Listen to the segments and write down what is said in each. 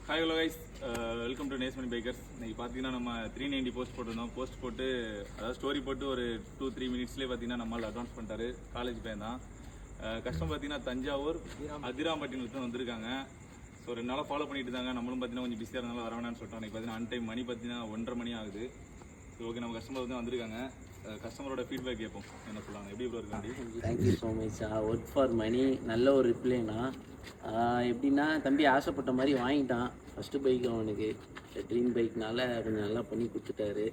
Hi hello guys, welcome to நேஸ்மணி bikers. இன்னைக்கு பார்த்தீங்கன்னா நம்ம 390 போஸ்ட் போட்டிருந்தோம். போஸ்ட் போட்டு அதாவது ஸ்டோரி போட்டு ஒரு 2-3 மினிட்ஸ்லேயே பார்த்தீங்கன்னா நம்மளால் அட்வான்ஸ் பண்ணிட்டாரு. காலேஜ் பையன் தான். கஷ்டம் பார்த்தீங்கன்னா தஞ்சாவூர் அதிராம்பட்டினத்தில் வந்திருக்காங்க. ஸோ 2 நாளாக ஃபாலோ பண்ணிட்டு இருந்தாங்க. நம்மளும் பார்த்தீங்கன்னா கொஞ்சம் பிஸியாக இருந்தாலும் வர வேணான்னு சொல்லிட்டோம். இன்னைக்கு பார்த்தீங்கன்னா அன்டைம் மணி பார்த்தீங்கன்னா 1:30 மணி ஆகுது. ஸோ ஓகே, நம்ம கஸ்டமர் தான் வந்திருக்காங்க. கஸ்டமரோட ஃபீட்பேக் கேட்போம், என்ன சொல்லுவாங்க, எப்படி இவ்வளோ இருக்காண்டி. Thank you so much. Work for money நல்ல ஒரு ரிப்ளைனா. எப்படின்னா தம்பி ஆசைப்பட்ட மாதிரி வாங்கிட்டான். ஃபஸ்ட்டு பைக் அவனுக்கு ட்ரீம் பைக்னால கொஞ்சம் நல்லா பண்ணி கொடுத்துட்டாரு.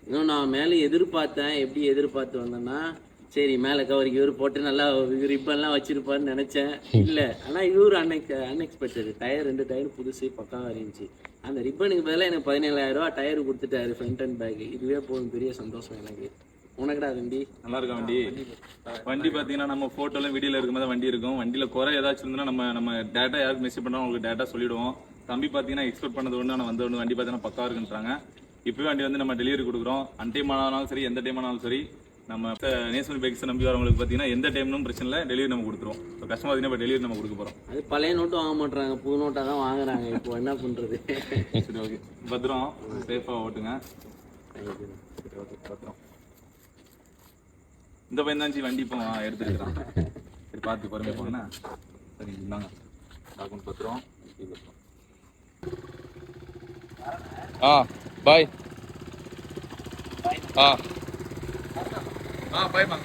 இன்னும் நான் மேலே எதிர்பார்த்தேன், எப்படி எதிர்பார்த்து வந்தேன்னா சரி மேலே கவருக்கு இவர் போட்டு நல்லா ரிப்பன்லாம் வச்சுருப்பாருன்னு நினச்சேன். இல்லை, ஆனால் இவர் அன்எக்ஸ்பெக்டட். டயர் 2 டயர் புதுசு பக்காவாக இருந்துச்சு. அந்த ரிப்பனுக்கு பதிலாக எனக்கு 17,000 டயர் கொடுத்துட்டாரு, ஃப்ரண்ட் அண்ட் பேக்கு. இதுவே போதும், பெரிய சந்தோஷம் எனக்கு. உனக்குடா தம்பி? நல்லா இருக்கா வண்டி? வண்டி பார்த்தீங்கன்னா நம்ம ஃபோட்டோலாம் வீடியோவில் இருக்கும்போது வண்டி இருக்கும். வண்டியில் குறை ஏதாச்சும் இருந்ததுன்னா நம்ம டேட்டா யாருக்கு மெசேஜ் பண்ணோம் உங்களுக்கு டேட்டா சொல்லிவிடுவோம். தம்பி பார்த்தீங்கன்னா எக்ஸ்பெக்ட் பண்ணது ஒன்று, ஆனால் வந்த ஒன்று வண்டி பார்த்தீங்கன்னா பக்காவாக இருக்குன்றாங்க. இப்போவே வண்டி வந்து நம்ம டெலிவரி கொடுக்குறோம். டைம் ஆனாலும் சரி, எந்த டைம் ஆனாலும் சரி. நம்ம நேஸ்மணி பைக்ஸ் நம்பி வரவங்களுக்கு பார்த்தீங்கன்னா எந்த டைம்னும் பிரச்சனை இல்லை, டெலிவரி நம்ம கொடுத்துருவோம். இப்போ கஸ்டமர் பார்த்தீங்கன்னா இப்போ டெலிவரி நம்ம கொடுக்க போகிறோம். அது பழைய நோட்டும் வாங்க மாட்டுறாங்க, புது நோட்டாக தான் வாங்குறாங்க. இப்போ என்ன பண்ணுறது? சரி ஓகே, பத்திரம், சேஃபாக ஓட்டுங்க. சரி ஓகே, பத்திரம். இந்த பையன் தான் வண்டி இப்போ எடுத்துருக்கிறான். சரி பார்த்து பொறுமையாக போங்கண்ணா. சரி இந்தாங்க டாக்குமெண்ட் பத்திரம். பாய். பாய்மா.